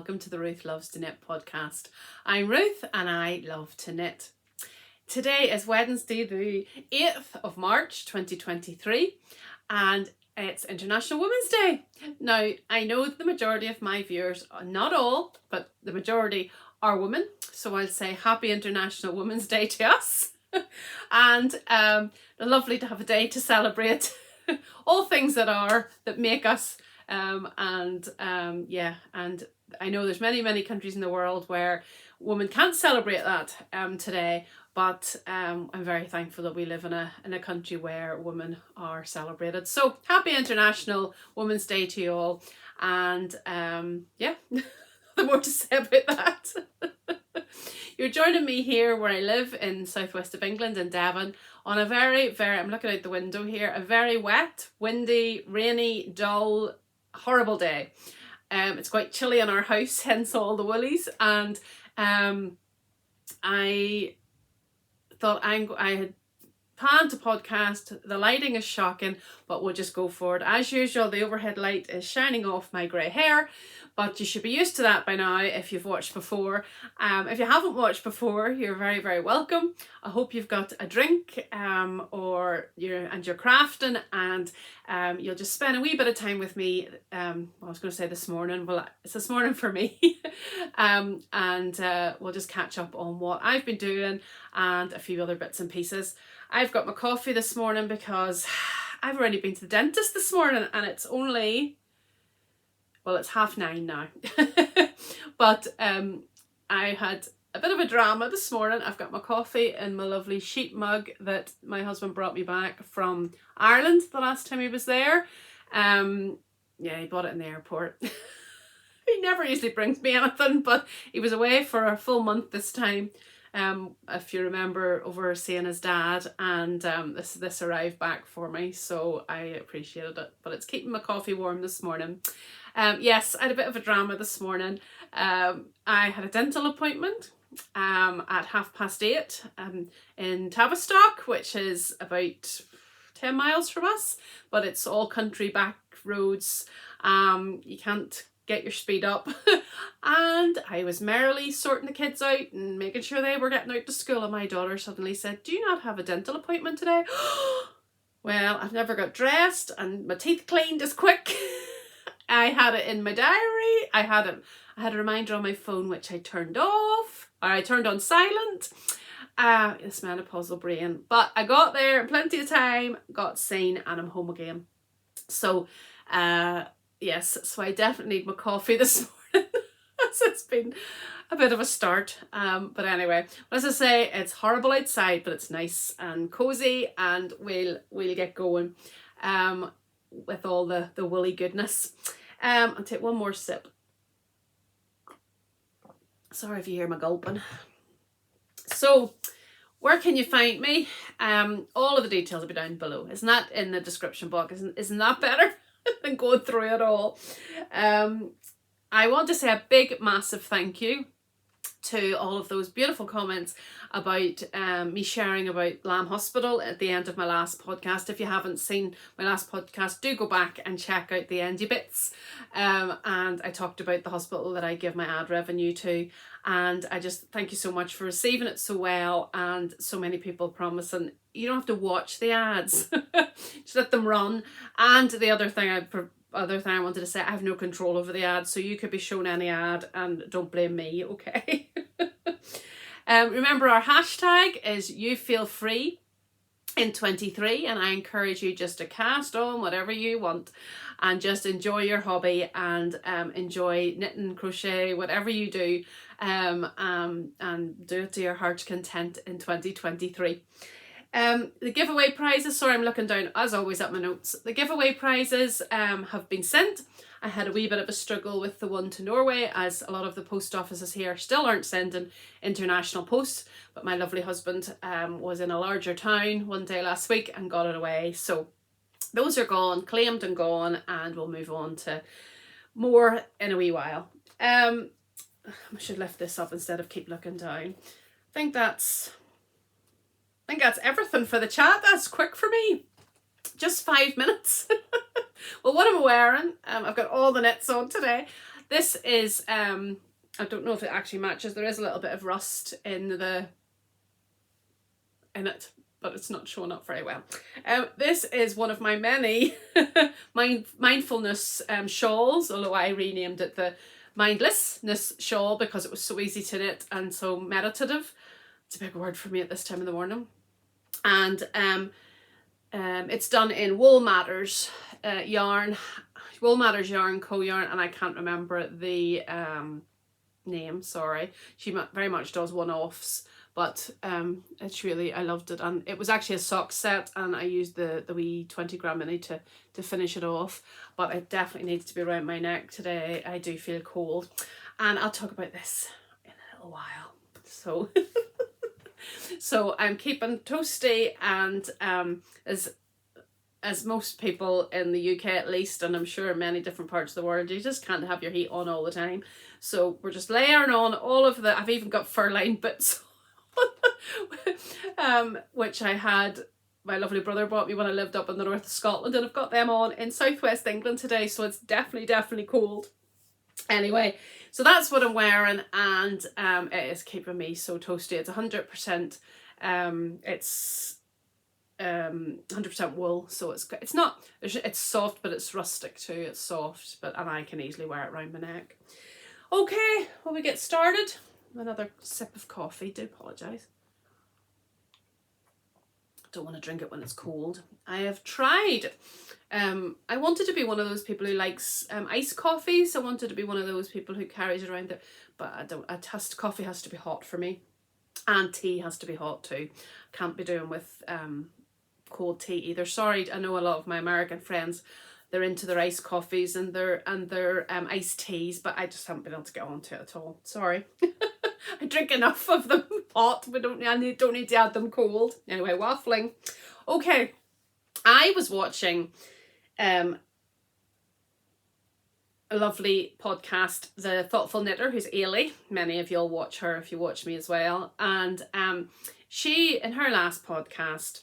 welcome to the Ruth Loves to Knit podcast. I'm Ruth and I love to knit. Today is Wednesday the 8th of March 2023 and it's International Women's Day. Now, I know the majority of my viewers, not all, but the majority are women, so I'll say happy International Women's Day to us. And lovely to have a day to celebrate all things that make us. And I know there's many countries in the world where women can't celebrate that today, but I'm very thankful that we live in a country where women are celebrated. So happy International Women's Day to you all, and the more to say about that. You're joining me here where I live in southwest of England in Devon on a very, I'm looking out the window here, a very wet, windy, rainy, dull, horrible day. It's quite chilly in our house, hence all the woolies, and I thought I had planned to podcast. The lighting is shocking, but we'll just go for it. As usual, the overhead light is shining off my grey hair, but you should be used to that by now if you've watched before. If you haven't watched before, you're very, very welcome. I hope you've got a drink or you're crafting, and you'll just spend a wee bit of time with me. I was going to say this morning, well, it's this morning for me. And we'll just catch up on what I've been doing and a few other bits and pieces. I've got my coffee this morning because I've already been to the dentist this morning and it's only, well, it's 9:30 now. But I had a bit of a drama this morning. I've got my coffee in my lovely sheet mug that my husband brought me back from Ireland the last time he was there. He bought it in the airport. He never usually brings me anything, but he was away for a full month this time. If you remember, over seeing his dad, and this arrived back for me, so I appreciated it. But it's keeping my coffee warm this morning. Yes, I had a bit of a drama this morning. I had a dental appointment at 8:30 in Tavistock, which is about 10 miles from us, but it's all country back roads. You can't get your speed up. And I was merrily sorting the kids out and making sure they were getting out to school, and my daughter suddenly said, "Do you not have a dental appointment today?" Well, I've never got dressed and my teeth cleaned as quick. I had it in my diary. I had a reminder on my phone which I turned off, or I turned on silent. This menopausal brain. But I got there in plenty of time, got seen, and I'm home again. So yes, so I definitely need my coffee this morning. So it's been a bit of a start. But anyway, as I say, it's horrible outside, but it's nice and cozy, and we'll get going with all the woolly goodness. I'll take one more sip. Sorry if you hear my gulping. So, where can you find me? All of the details will be down below. Isn't that in the description box? Isn't that better than going through it all? I want to say a big, massive thank you to all of those beautiful comments about me sharing about Lamb Hospital at the end of my last podcast. If you haven't seen my last podcast, do go back and check out the endy bits. And I talked about the hospital that I give my ad revenue to, and I just thank you so much for receiving it so well, and so many people promising you don't have to watch the ads. Just let them run. And the other thing I wanted to say, I have no control over the ads, so you could be shown any ad and don't blame me, okay? Remember, our hashtag is you feel free in 23, and I encourage you just to cast on whatever you want and just enjoy your hobby and enjoy knitting, crochet, whatever you do, and do it to your heart's content in 2023. The giveaway prizes, sorry, I'm looking down as always at my notes. The giveaway prizes have been sent. I had a wee bit of a struggle with the one to Norway, as a lot of the post offices here still aren't sending international posts, but my lovely husband was in a larger town one day last week and got it away. So those are gone, claimed and gone, and we'll move on to more in a wee while. I should lift this up instead of keep looking down. I think that's everything for the chat. That's quick for me. Just 5 minutes. Well, what am I wearing? I've got all the knits on today. This is, I don't know if it actually matches. There is a little bit of rust in it, but it's not showing up very well. This is one of my many mindfulness shawls, although I renamed it the mindlessness shawl because it was so easy to knit and so meditative. It's a big word for me at this time of the morning. And it's done in Wool Matters yarn, Wool Matters Yarn Co yarn, and I can't remember the name, sorry. She very much does one-offs, but it's really, I loved it. And it was actually a sock set, and I used the wee 20-gram mini to finish it off, but it definitely needs to be around my neck today. I do feel cold, and I'll talk about this in a little while. So so I'm keeping toasty, and as most people in the UK at least, and I'm sure in many different parts of the world, you just can't have your heat on all the time. So we're just layering on all of the, I've even got fur-lined bits which I had, my lovely brother bought me when I lived up in the north of Scotland, and I've got them on in southwest England today, so it's definitely cold. Anyway, so that's what I'm wearing, and it is keeping me so toasty. It's 100%, it's 100% wool, so it's not, it's soft, but it's rustic too. It's soft, and I can easily wear it around my neck. Okay, will we get started? Another sip of coffee, do apologise. Don't want to drink it when it's cold. I have tried, I wanted to be one of those people who likes iced coffees. I wanted to be one of those people who carries around it, but I don't, coffee has to be hot for me, and tea has to be hot too. Can't be doing with cold tea either. Sorry, I know a lot of my American friends, they're into their iced coffees and their iced teas, but I just haven't been able to get onto it at all. Sorry. I drink enough of them hot. We don't need to add them cold. Anyway, waffling. Okay, I was watching a lovely podcast, The Thoughtful Knitter, who's Ilha. Many of you'll watch her if you watch me as well. And she, in her last podcast,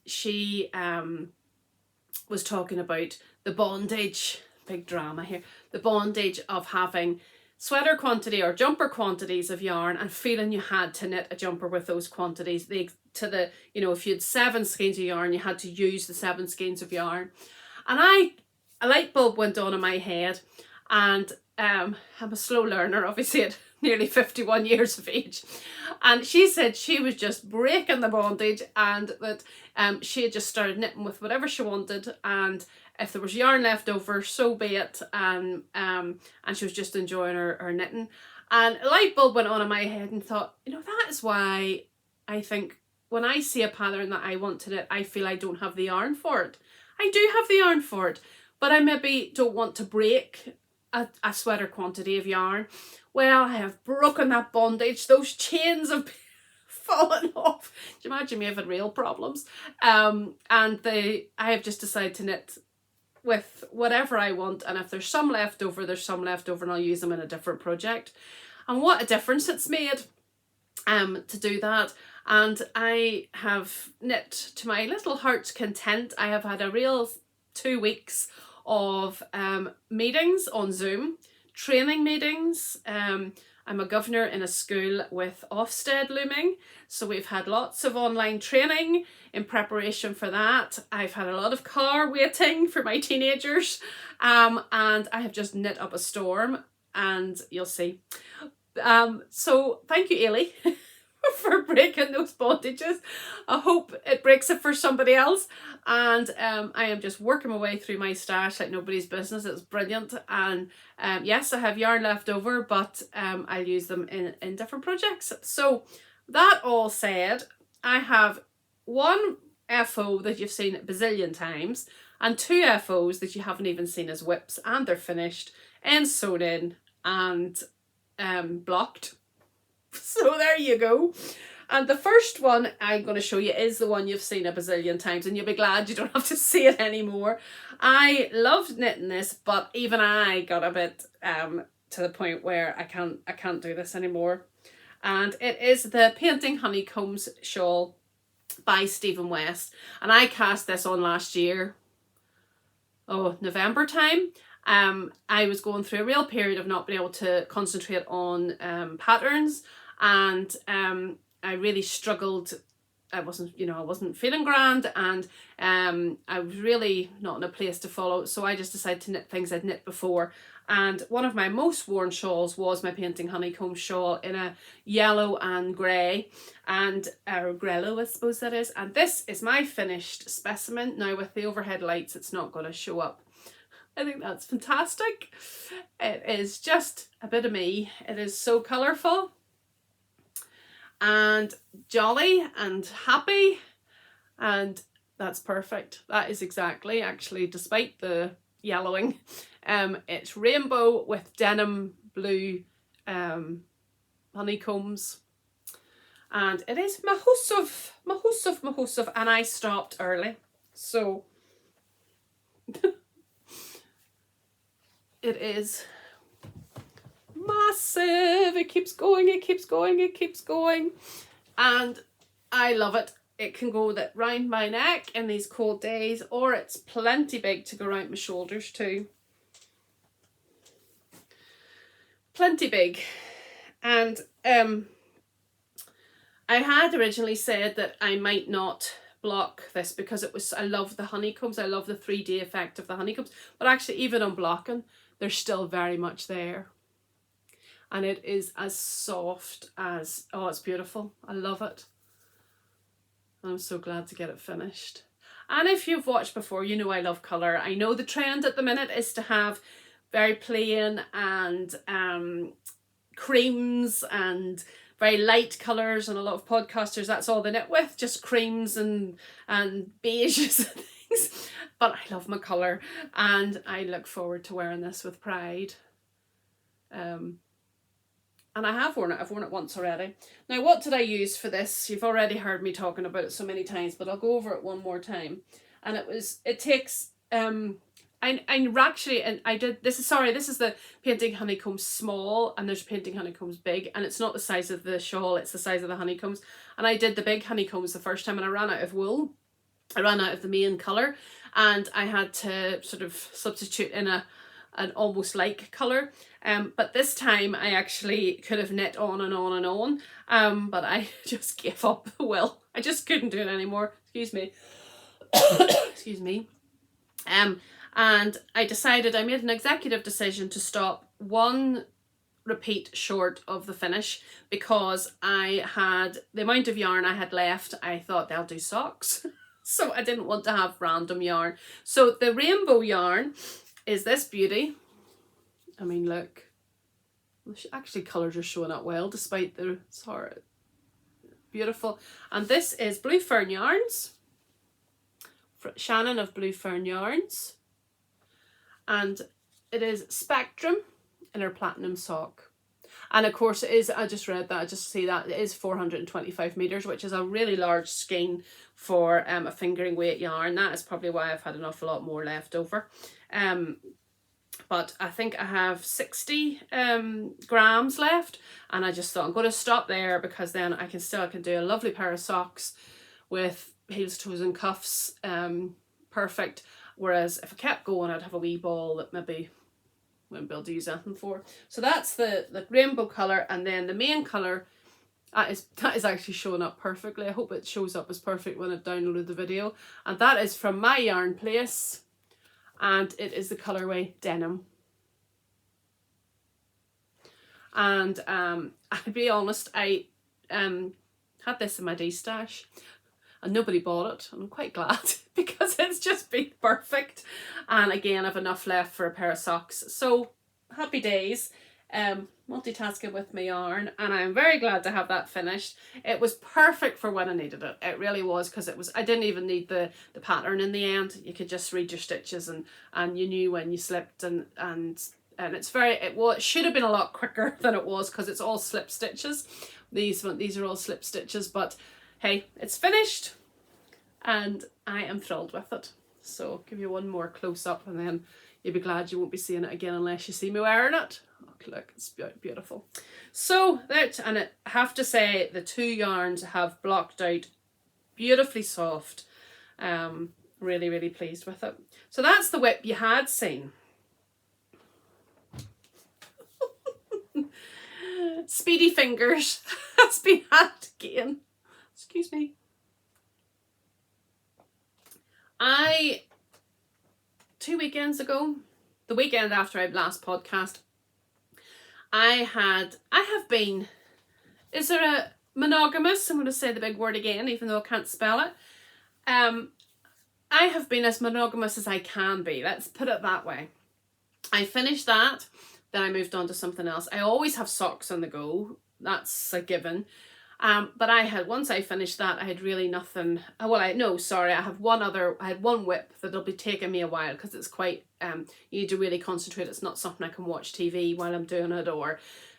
she was talking about the bondage, big drama here, the bondage of having sweater quantity or jumper quantities of yarn and feeling you had to knit a jumper with those quantities. You know, if you had 7 skeins of yarn, you had to use the 7 skeins of yarn. And a light bulb went on in my head, and I'm a slow learner, obviously at nearly 51 years of age. And she said she was just breaking the bondage, and that she had just started knitting with whatever she wanted, and if there was yarn left over, so be it. And she was just enjoying her knitting. And a light bulb went on in my head, and thought, you know, that is why I think when I see a pattern that I want to knit, I feel I don't have the yarn for it. I do have the yarn for it, but I maybe don't want to break a sweater quantity of yarn. Well, I have broken that bondage. Those chains have fallen off. Do you imagine me having real problems? I have just decided to knit with whatever I want, and if there's some left over, there's some left over, and I'll use them in a different project. And what a difference it's made to do that. And I have knit to my little heart's content. I have had a real 2 weeks of meetings on Zoom, training meetings. I'm a governor in a school with Ofsted looming, so we've had lots of online training in preparation for that. I've had a lot of car waiting for my teenagers, and I have just knit up a storm, and you'll see. So thank you, Ilha, for breaking those bondages. I hope it breaks it for somebody else. And I am just working my way through my stash like nobody's business. It's brilliant. And yes, I have yarn left over, but I'll use them in different projects. So that all said, I have 1 FO that you've seen a bazillion times, and 2 FOs that you haven't even seen as whips, and they're finished and sewn in and blocked. So there you go. And the first one I'm going to show you is the one you've seen a bazillion times, and you'll be glad you don't have to see it anymore. I loved knitting this, but even I got a bit to the point where I can't do this anymore. And it is the Painting Honeycombs shawl by Stephen West. And I cast this on last year, November time. I was going through a real period of not being able to concentrate on patterns, and I really struggled. I wasn't feeling grand, and I was really not in a place to follow, so I just decided to knit things I'd knit before. And one of my most worn shawls was my Painting Honeycomb shawl in a yellow and grey, and grello I suppose that is. And this is my finished specimen. Now with the overhead lights it's not going to show up. I think that's fantastic. It is just a bit of me. It is so colourful and jolly and happy, and that's perfect. That is exactly, actually, despite the yellowing, it's rainbow with denim blue honeycombs, and it is mahusov, and I stopped early, so it is massive. It keeps going, it keeps going, it keeps going, and I love it. It can go that round my neck in these cold days, or it's plenty big to go around my shoulders too. Plenty big. And I had originally said that I might not block this because I love the honeycombs, I love the 3D effect of the honeycombs, but actually even on blocking they're still very much there, and it is as soft as, oh, it's beautiful. I love it. I'm so glad to get it finished. And if you've watched before, you know I love colour. I know the trend at the minute is to have very plain and creams and very light colours, and a lot of podcasters, that's all they knit with, just creams and beiges and things. But I love my colour, and I look forward to wearing this with pride. And I have worn it. I've worn it once already. Now, what did I use for this? You've already heard me talking about it so many times, but I'll go over it one more time. And it takes this is the Painting Honeycombs small, and there's Painting Honeycombs big, and it's not the size of the shawl, it's the size of the honeycombs. And I did the big honeycombs the first time, and I ran out of wool. I ran out of the main colour, and I had to sort of substitute in an almost like colour. But this time I actually could have knit on and on and on, but I just gave up the will. I just couldn't do it anymore. Excuse me. Excuse me. And I made an executive decision to stop one repeat short of the finish, because I had the amount of yarn I had left. I thought they'll do socks. So I didn't want to have random yarn. So the rainbow yarn is this beauty. I mean, look. Actually, colours are showing up well despite the sorry. Beautiful. And this is Blue Fern Yarns. Shannon of Blue Fern Yarns. And it is Spectrum in her platinum sock. And of course it is, I just read that, I just see that it is 425 metres, which is a really large skein for a fingering weight yarn. That is probably why I've had an awful lot more left over. But I think I have 60 grams left, and I just thought I'm going to stop there, because then I can do a lovely pair of socks with heels, toes and cuffs. Perfect. Whereas if I kept going, I'd have a wee ball that maybe wouldn't be able to use anything for. So that's the rainbow colour, and then the main colour, that is actually showing up perfectly. I hope it shows up as perfect when I downloaded the video. And that is from my yarn place, and it is the colourway Denim. And I'll be honest, I had this in my D-stash and nobody bought it, and I'm quite glad because it's just been perfect. And again, I've enough left for a pair of socks, so happy days. Multitasking with my yarn, and I'm very glad to have that finished. It was perfect for when I needed it. It really was, because I didn't even need the pattern in the end. You could just read your stitches, and you knew when you slipped, and it should have been a lot quicker than it was, because it's all slip stitches. These are all slip stitches, but hey, it's finished and I am thrilled with it. So I'll give you one more close up, and then you'll be glad you won't be seeing it again unless you see me wearing it. Oh, look, it's beautiful. So and I have to say, the two yarns have blocked out beautifully soft. Really, really pleased with it. So that's the whip you had seen. Speedy fingers has been had again. Excuse me. Two weekends ago, the weekend after I last podcast, I have been, is there a monogamous? I'm going to say the big word again, even though I can't spell it. I have been as monogamous as I can be. Let's put it that way. I finished that, then I moved on to something else. I always have socks on the go. That's a given. But once I finished that, I had really nothing. Well, I had one whip that'll be taking me a while because it's quite, you need to really concentrate. It's not something I can watch TV while I'm doing it or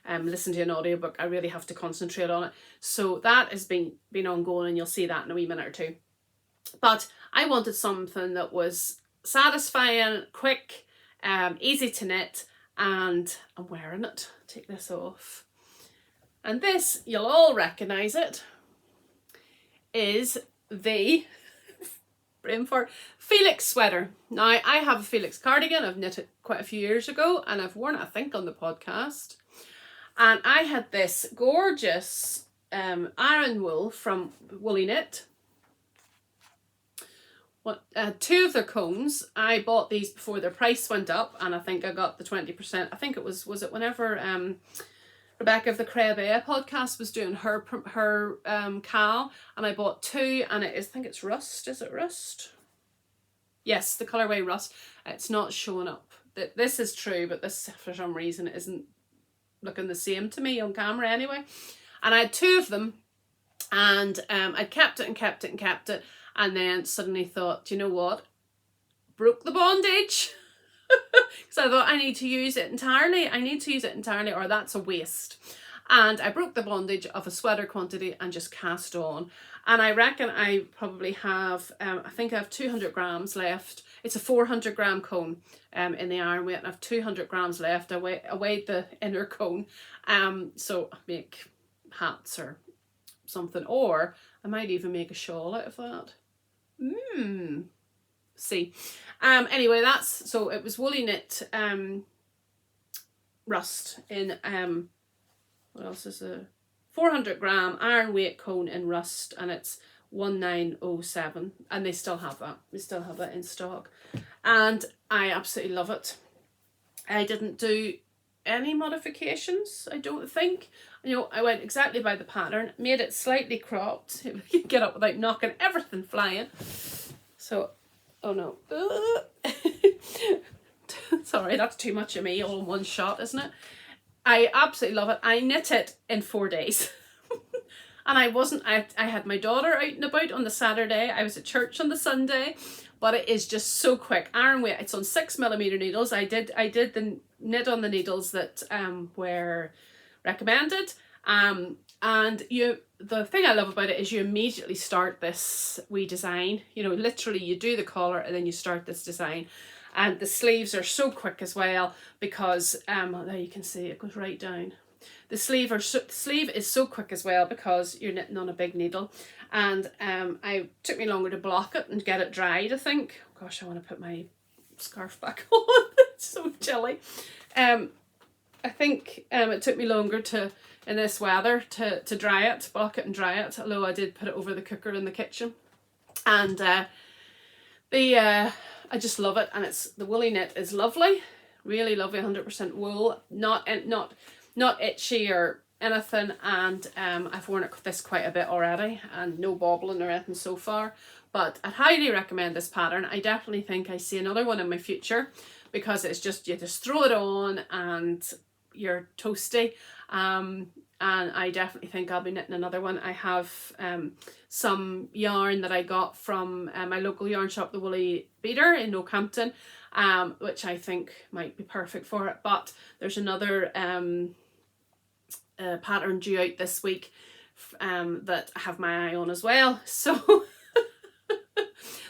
listen to an audiobook. I really have to concentrate on it. So that has been ongoing, and you'll see that in a wee minute or two. But I wanted something that was satisfying, quick, easy to knit, and I'm wearing it. Take this off. And this, you'll all recognise it, is the Felix sweater. Now, I have a Felix cardigan. I've knit it quite a few years ago, and I've worn it, I think, on the podcast. And I had this gorgeous Aran wool from Woolley Knit. Two of their combs. I bought these before their price went up, and I think I got the 20%. I think it was it whenever Rebecca of the Crabea podcast was doing her cal, and I bought two, and I think it's rust. Is it rust? Yes, the colourway rust. It's not showing up. This is true, but this for some reason isn't looking the same to me on camera anyway. And I had two of them, and I'd kept it, and then suddenly thought, you know what? Broke the bondage. Because I thought I need to use it entirely. Or that's a waste. And I broke the bondage of a sweater quantity and just cast on. And I reckon I probably have, I think I have 200 grams left. It's a 400 gram cone in the iron weight, and I have 200 grams left. I weighed the inner cone. So I make hats or something, or I might even make a shawl out of that. See. Anyway, so it was Woolley Knit rust in what else is a 400 gram iron weight cone in rust, and it's 1907, and they still have that in stock, and I absolutely love it. I didn't do any modifications, I don't think. You know, I went exactly by the pattern, made it slightly cropped, get up without knocking everything flying. So, oh no. Sorry, that's too much of me all in one shot, isn't it? I absolutely love it. I knit it in 4 days. And I had my daughter out and about on the Saturday. I was at church on the Sunday, but it is just so quick. Iron weight, it's on 6mm needles. I did the knit on the needles that were recommended. And the thing I love about it is you immediately start this wee design. You know, literally you do the collar and then you start this design. And the sleeves are so quick as well because there you can see it goes right down. The sleeve is so quick as well because you're knitting on a big needle. And it took me longer to block it and get it dried, I think. Oh gosh, I want to put my scarf back on. It's so chilly. I think it took me longer in this weather to dry it, block it and dry it, although I did put it over the cooker in the kitchen. And I just love it, and the Woolley knit is lovely, really lovely, 100% wool, not itchy or anything, and I've worn this quite a bit already, and no bobbling or anything so far, but I'd highly recommend this pattern. I definitely think I see another one in my future, because it's just, you just throw it on and you're toasty. And I definitely think I'll be knitting another one. I have some yarn that I got from my local yarn shop, the Woolly Beater in Oakhampton, which I think might be perfect for it. But there's another pattern due out this week that I have my eye on as well. So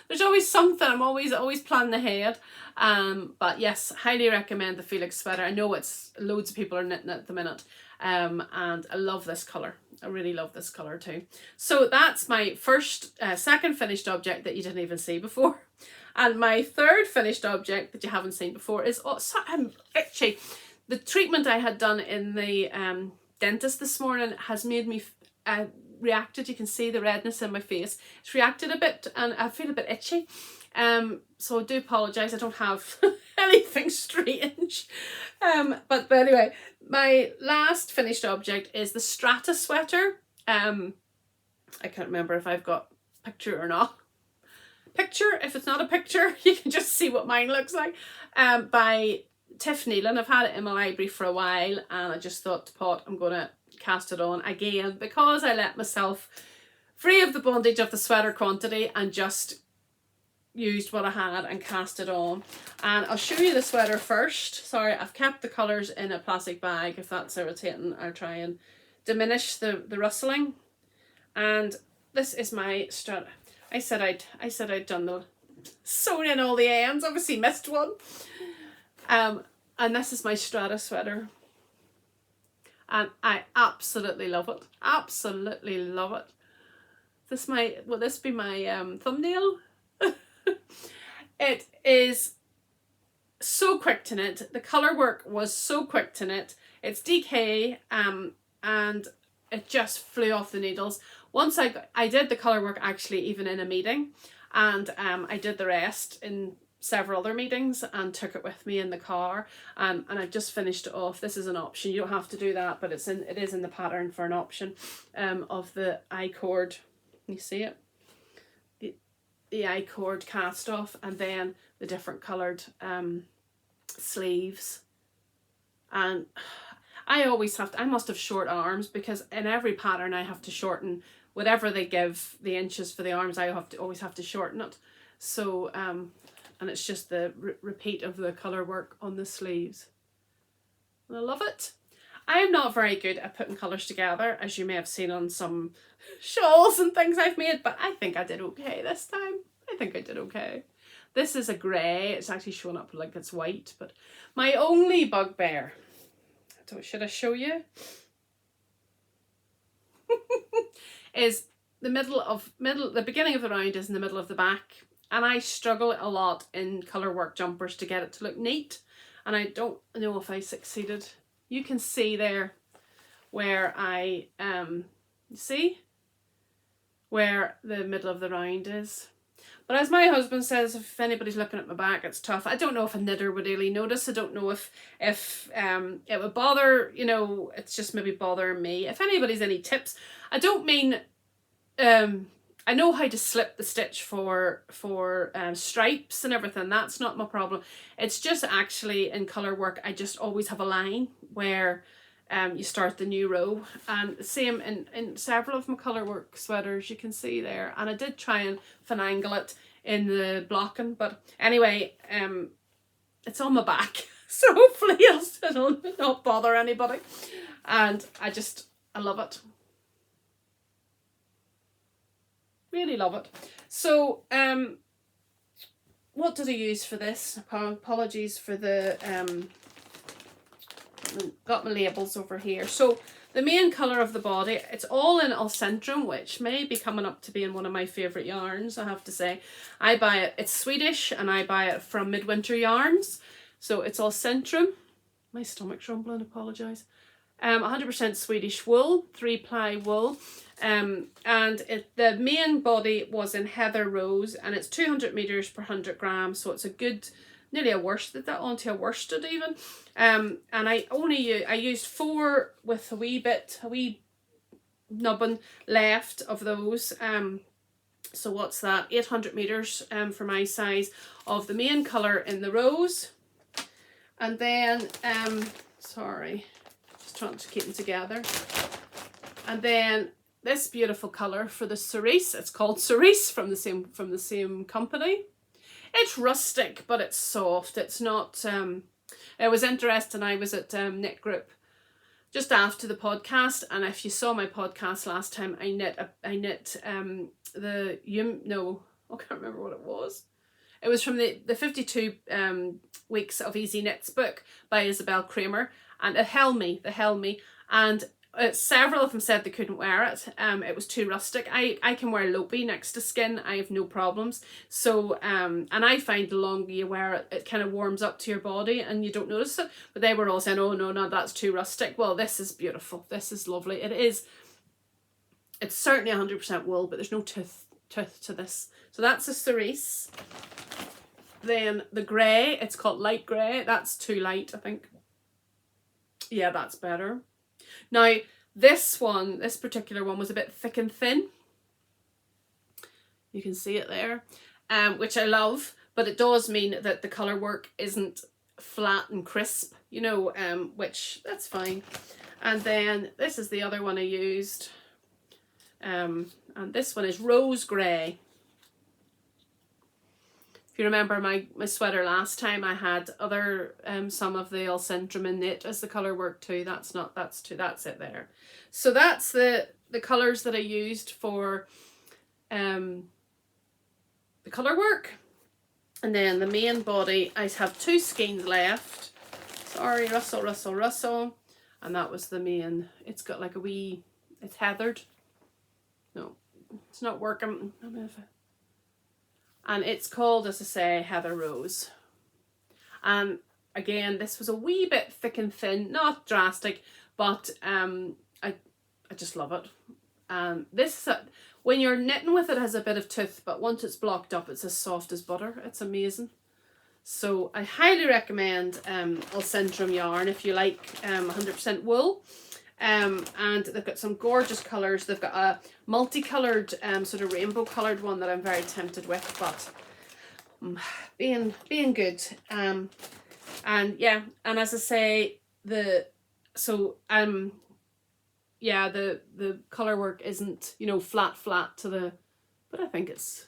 there's always something. I'm always planning ahead. But yes, highly recommend the Felix sweater. I know it's loads of people are knitting it at the minute. And I love this colour. I really love this colour too. So that's my second finished object that you didn't even see before. And my third finished object that you haven't seen before is, I'm itchy. The treatment I had done in the dentist this morning has made me reacted. You can see the redness in my face. It's reacted a bit and I feel a bit itchy. So I do apologise, I don't have anything strange. But anyway, my last finished object is the Strata sweater. I can't remember if I've got a picture or not. Picture, if it's not a picture, you can just see what mine looks like. By Neilan. I've had it in my library for a while and I just thought to pot, I'm going to cast it on again because I let myself free of the bondage of the sweater quantity and just used what I had and cast it on. And I'll show you the sweater first. Sorry, I've kept the colours in a plastic bag. If that's irritating, I'll try and diminish the rustling. And this is my Strata. I said I'd done the sewn in all the ends, obviously missed one. And this is my Strata sweater. And I absolutely love it. Absolutely love it. Will this be my thumbnail? It is so quick to knit. The colour work was so quick to knit. It's DK and it just flew off the needles. Once I did the colour work actually even in a meeting, and I did the rest in several other meetings and took it with me in the car, and I just finished it off. This is an option, you don't have to do that, but it is in the pattern for an option of the I-cord. You see it? The I-cord cast off, and then the different coloured sleeves. And I must have short arms because in every pattern I have to shorten whatever they give the inches for the arms. I always have to shorten it. So and it's just the repeat of the colour work on the sleeves. And I love it. I'm not very good at putting colours together, as you may have seen on some shawls and things I've made, but I think I did okay this time. I think I did okay. This is a grey. It's actually showing up like it's white, but my only bugbear, should I show you? Is the beginning of the round is in the middle of the back, and I struggle a lot in colour work jumpers to get it to look neat, and I don't know if I succeeded. You can see there where I see where the middle of the round is. But as my husband says, if anybody's looking at my back, it's tough. I don't know if a knitter would really notice. I don't know if it would bother, it's just maybe bothering me. If anybody's any tips, I don't mean, I know how to slip the stitch for stripes and everything. That's not my problem. It's just actually in colour work, I just always have a line where you start the new row, and same in several of my colour work sweaters, you can see there. And I did try and finagle it in the blocking, but anyway, it's on my back, so hopefully it'll not bother anybody. And I love it. Really love it. So what did I use for this? Apologies for the got my labels over here. So the main colour of the body, it's all in Ullcentrum, which may be coming up to being one of my favourite yarns, I have to say. I buy it, it's Swedish, and I buy it from Midwinter Yarns. So it's Ullcentrum. My stomach's rumbling, apologise. 100% Swedish wool, 3-ply wool. And the main body was in heather rose, and it's 200 meters per 100 grams, so it's a good, nearly a worsted, that onto a worsted even. And I used 4 with a wee nubbin left of those. So what's that? 800 meters for my size of the main colour in the rose. And then sorry, just trying to keep them together. And then this beautiful colour for the Cerise. It's called Cerise from the same company. It's rustic, but it's soft. It's not. It was interesting. I was at Knit Group just after the podcast, and if you saw my podcast last time, I knit I can't remember what it was. It was from the 52 Weeks of Easy Knits book by Isabel Kramer, and the Helmi, and several of them said they couldn't wear it. It was too rustic. I can wear lopey next to skin. I have no problems. So and I find the longer you wear it, it kind of warms up to your body and you don't notice it. But they were all saying, oh no, that's too rustic. Well, this is beautiful. This is lovely. It is. It's certainly 100% wool, but there's no tooth to this. So that's a Cerise. Then the grey, it's called light grey. That's too light, I think. Yeah, that's better. Now, this particular one was a bit thick and thin. You can see it there, which I love, but it does mean that the colour work isn't flat and crisp, you know, which that's fine. And then this is the other one I used. And this one is rose grey. If you remember my sweater last time, I had other some of the Ullcentrum in knit as the colour work too. That's it there. So that's the colours that I used for the colour work. And then the main body, I have 2 skeins left. Sorry, rustle. And that was the main. It's got like a wee, it's heathered. No, it's not working. And it's called, as I say, Heather Rose. And again, this was a wee bit thick and thin, not drastic, but I just love it. This when you're knitting with it, has a bit of tooth, but once it's blocked up, it's as soft as butter. It's amazing. So I highly recommend Ullcentrum yarn if you like 100% wool. And they've got some gorgeous colours. They've got a multicoloured sort of rainbow coloured one that I'm very tempted with, but being good. And yeah, and as I say, the colour work isn't, you know, flat to the, but I think it's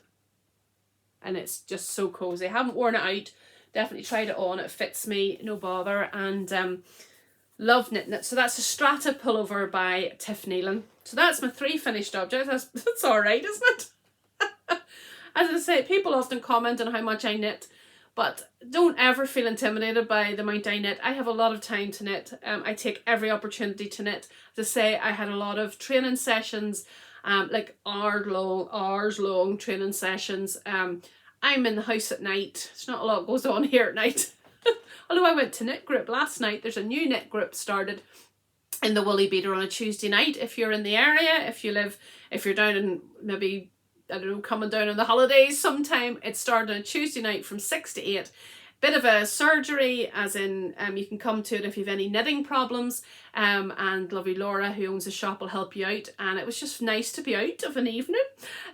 just so cozy. I haven't worn it out, definitely tried it on, it fits me, no bother, and love knitting it. So that's a Strata pullover by Neilan. So that's my 3 finished objects. That's all right, isn't it? As I say, people often comment on how much I knit, but don't ever feel intimidated by the amount I knit. I have a lot of time to knit. I take every opportunity to knit. As I say, I had a lot of training sessions, like hours long training sessions. I'm in the house at night. There's not a lot goes on here at night. Although I went to knit group last night. There's a new knit group started in the Woolley Beater on a Tuesday night. If you're in the area, if you're down in maybe, I don't know, coming down on the holidays sometime, it started on a Tuesday night from 6 to 8. Bit of a surgery, as in you can come to it if you have any knitting problems, and lovely Laura, who owns the shop, will help you out. And it was just nice to be out of an evening.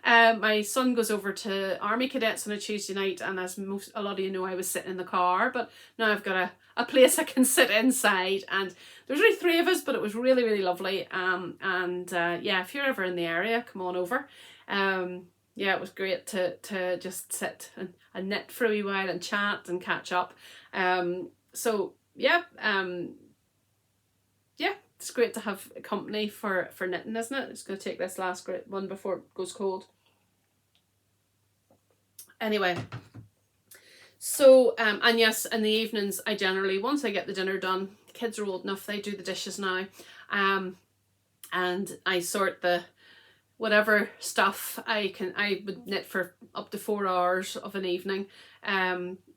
My son goes over to Army Cadets on a Tuesday night, and as a lot of you know, I was sitting in the car, but now I've got a place I can sit inside, and there's only 3 of us, but it was really, really lovely. Yeah, if you're ever in the area, come on over. Yeah, it was great to just sit and knit for a wee while and chat and catch up. So yeah, yeah, it's great to have company for knitting, isn't it? Just going to take this last great one before it goes cold. Anyway, so and yes, in the evenings I generally, once I get the dinner done, kids are old enough, they do the dishes now, and I sort the whatever stuff I would knit for up to 4 hours of an evening.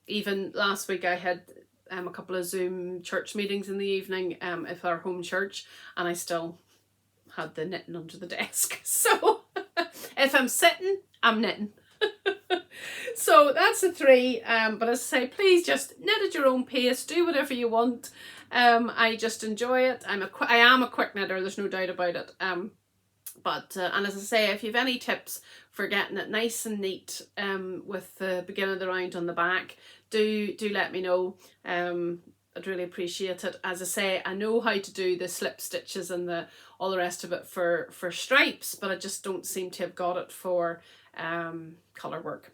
Even last week I had a couple of Zoom church meetings in the evening at our home church, and I still had the knitting under the desk. So if I'm sitting, I'm knitting. So that's the 3. But as I say, please just knit at your own pace, do whatever you want. I just enjoy it. I am a quick knitter, there's no doubt about it. But and as I say, if you have any tips for getting it nice and neat with the beginning of the round on the back, do let me know. I'd really appreciate it. As I say, I know how to do the slip stitches and all the rest of it for stripes, but I just don't seem to have got it for colour work.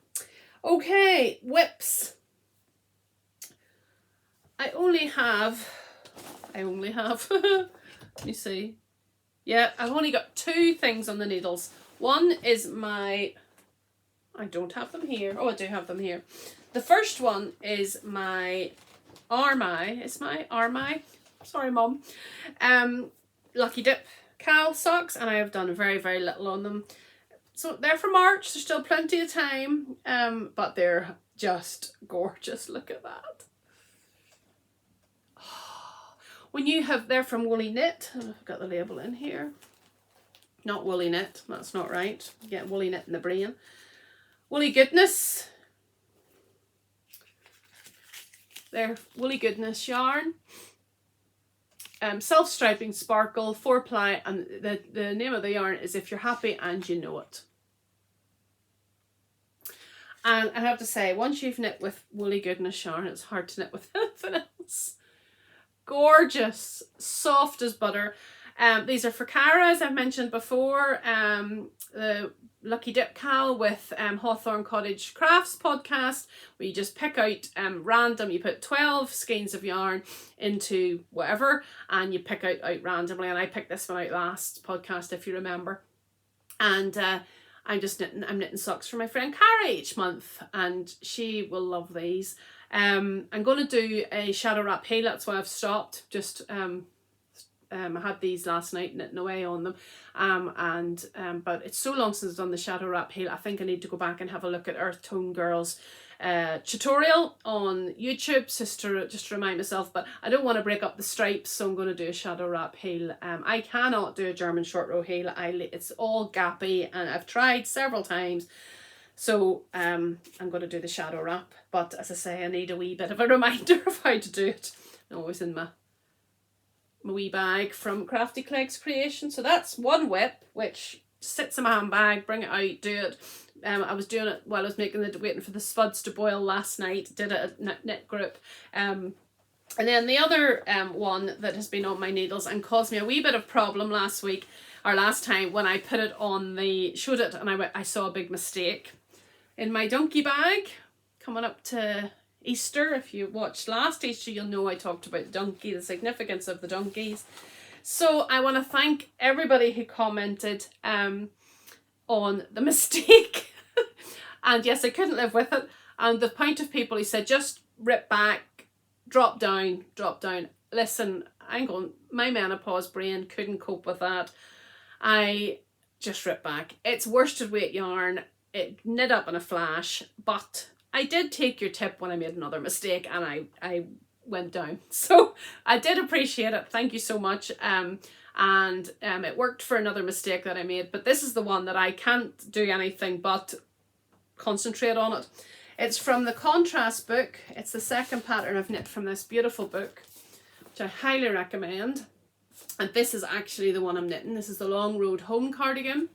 Okay, whips. I only have let me see. Yeah, I've only got 2 things on the needles. One is I don't have them here. Oh, I do have them here. The first one is my Armi. It's my Armi. Sorry, Mum. Luckydipkal socks, and I have done very, very little on them. So they're for March, there's still plenty of time, but they're just gorgeous. Look at that. When you have, they're from Woolly Knit. I've got the label in here. Not Woolly Knit, that's not right. You get Woolly Knit in the brain. Woolly Goodness. They're Woolly Goodness yarn. Self-striping sparkle, 4-ply, and the name of the yarn is If You're Happy and You Know It. And I have to say, once you've knit with Woolly Goodness yarn, it's hard to knit with anything else. Gorgeous, soft as butter. These are for Cara, as I've mentioned before. The Luckydipkal with Hawthorne Cottage Crafts podcast, where you just pick out random, you put 12 skeins of yarn into whatever, and you pick out randomly. And I picked this one out last podcast, if you remember. And I'm knitting socks for my friend Cara each month, and she will love these. I'm going to do a shadow wrap heel, that's why I've stopped. Just I had these last night, knitting away on them, but it's so long since I've done the shadow wrap heel. I think I need to go back and have a look at Earth Tone Girls tutorial on YouTube, just to remind myself. But I don't want to break up the stripes, so I'm going to do a shadow wrap heel. I cannot do a German short row heel. It's all gappy, and I've tried several times. So I'm going to do the shadow wrap, but as I say, I need a wee bit of a reminder of how to do it. Always in my wee bag from Crafty Cleggs Creation. So that's one whip, which sits in my handbag, bring it out, do it. I was doing it while I was waiting for the spuds to boil last night, did it at Knit Group. And then the other one that has been on my needles and caused me a wee bit of problem last time when I put it on showed it, and I saw a big mistake in my donkey bag coming up to Easter. If you watched last Easter, you'll know I talked about the donkey, the significance of the donkeys. So I want to thank everybody who commented on the mistake. And yes, I couldn't live with it. And the point of people who said, just rip back, drop down. Listen, my menopause brain couldn't cope with that. I just ripped back. It's worsted weight yarn. It knit up in a flash, but I did take your tip when I made another mistake, and I went down. So I did appreciate it. Thank you so much. It worked for another mistake that I made, but this is the one that I can't do anything but concentrate on it. It's from the Contrast book. It's the second pattern I've knit from this beautiful book, which I highly recommend. And this is actually the one I'm knitting. This is the Long Road Home cardigan.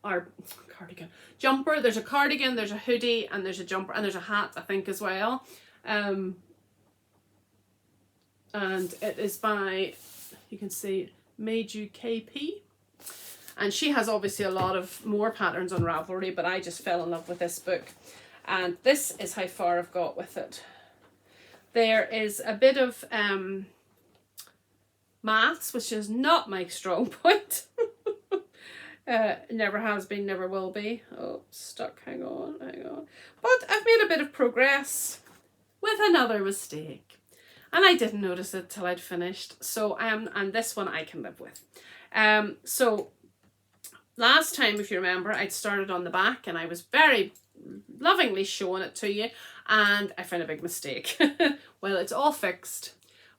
Our cardigan jumper. There's a cardigan, there's a hoodie, and there's a jumper, and there's a hat, I think, as well. And it is by, you can see, Made You KP. And she has obviously a lot of more patterns on Ravelry, but I just fell in love with this book. And this is how far I've got with it. There is a bit of maths, which is not my strong point. Never has been, never will be. Oh, stuck. Hang on. But I've made a bit of progress with another mistake. And I didn't notice it till I'd finished. So, and this one I can live with. So, last time, if you remember, I'd started on the back and I was very lovingly showing it to you. And I found a big mistake. Well, it's all fixed.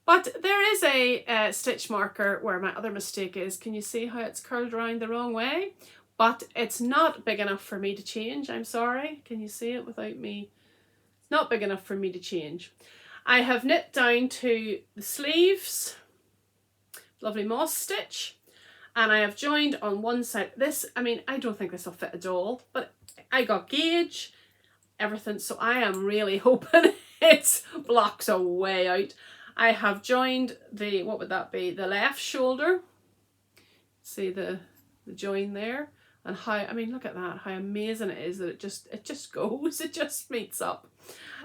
But there is a stitch marker where my other mistake is. Can you see how it's curled around the wrong way? But it's not big enough for me to change. I'm sorry. Can you see it without me? It's not big enough for me to change. I have knit down to the sleeves. Lovely moss stitch. And I have joined on one side. This, I mean, I don't think this will fit at all. But I got gauge, everything. So I am really hoping it blocks a way out. I have joined the, what would that be? The left shoulder. See the join there? And how, I mean, look at that, how amazing it is that it just goes, it just meets up.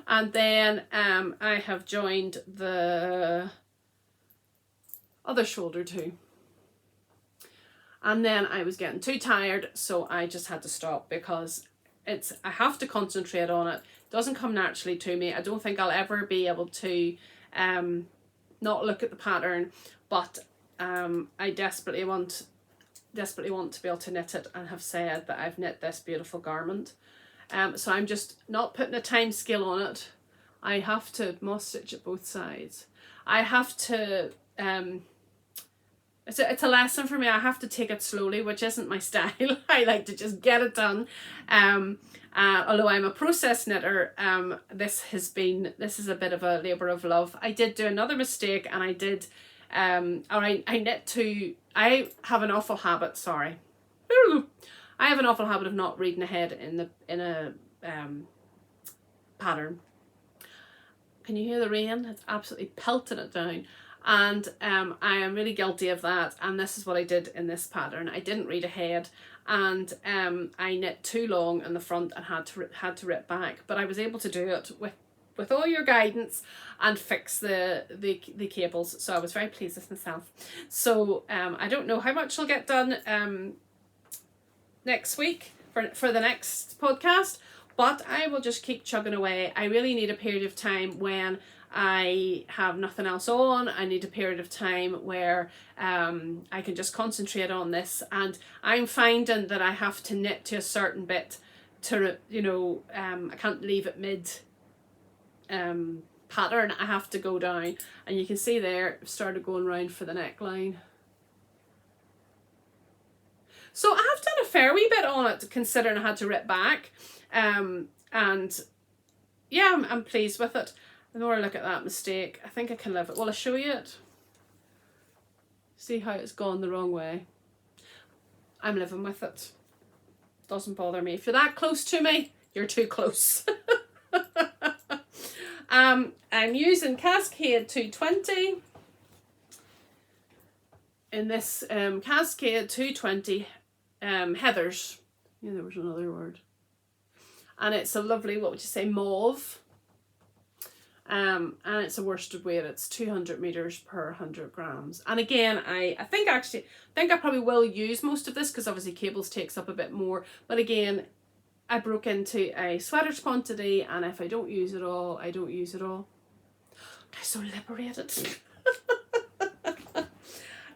And then I have joined the other shoulder too. And then I was getting too tired, so I just had to stop because I have to concentrate on it. It doesn't come naturally to me. I don't think I'll ever be able to not look at the pattern, but I desperately want to be able to knit it and have said that I've knit this beautiful garment. So I'm just not putting a time scale on it. I have to moss stitch at both sides. I have to, it's a lesson for me. I have to take it slowly, which isn't my style. I like to just get it done. Although I'm a process knitter, this is a bit of a labour of love. I did do another mistake, and I did, I knit to, I have an awful habit, sorry. I have an awful habit of not reading ahead in a pattern. Can you hear the rain? It's absolutely pelting it down. And I am really guilty of that, and this is what I did in this pattern. I didn't read ahead, and I knit too long in the front and had to rip back, but I was able to do it with all your guidance and fix the cables, so I was very pleased with myself. So I don't know how much I'll get done next week for the next podcast, but I will just keep chugging away. I really need a period of time when I have nothing else on. I need a period of time where I can just concentrate on this, and I'm finding that I have to knit to a certain bit to, you know, I can't leave it mid pattern. I have to go down, and you can see there I've started going round for the neckline. So I have done a fair wee bit on it, considering I had to rip back, and yeah, I'm pleased with it. The more I look at that mistake, I think I can live it. Will I show you it? See how it's gone the wrong way? I'm living with it. Doesn't bother me. If you're that close to me, you're too close. I'm using Cascade 220. In this Cascade 220 heathers. Yeah, there was another word. And it's a lovely, what would you say, mauve. And it's a worsted weight. It's 200 meters per 100 grams. And again, I think I probably will use most of this, because obviously cables takes up a bit more. But again, I broke into a sweater's quantity, and if I don't use it all, I don't use it all. I'm so liberated.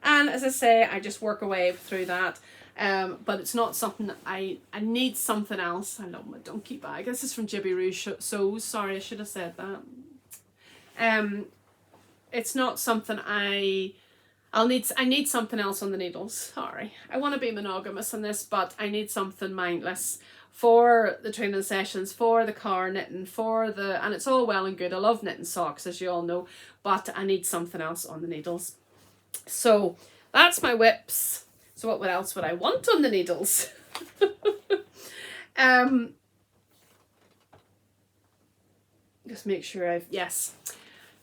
And as I say, I just work away through that. But it's not something I need something else. I love my donkey bag. This is from Jibbyroosews. Sorry, I should have said that. It's not something I need something else on the needles. Sorry. I want to be monogamous in this, but I need something mindless for the training sessions, for the car knitting, and it's all well and good. I love knitting socks, as you all know, but I need something else on the needles. So that's my whips. So what else would I want on the needles? Just make sure yes.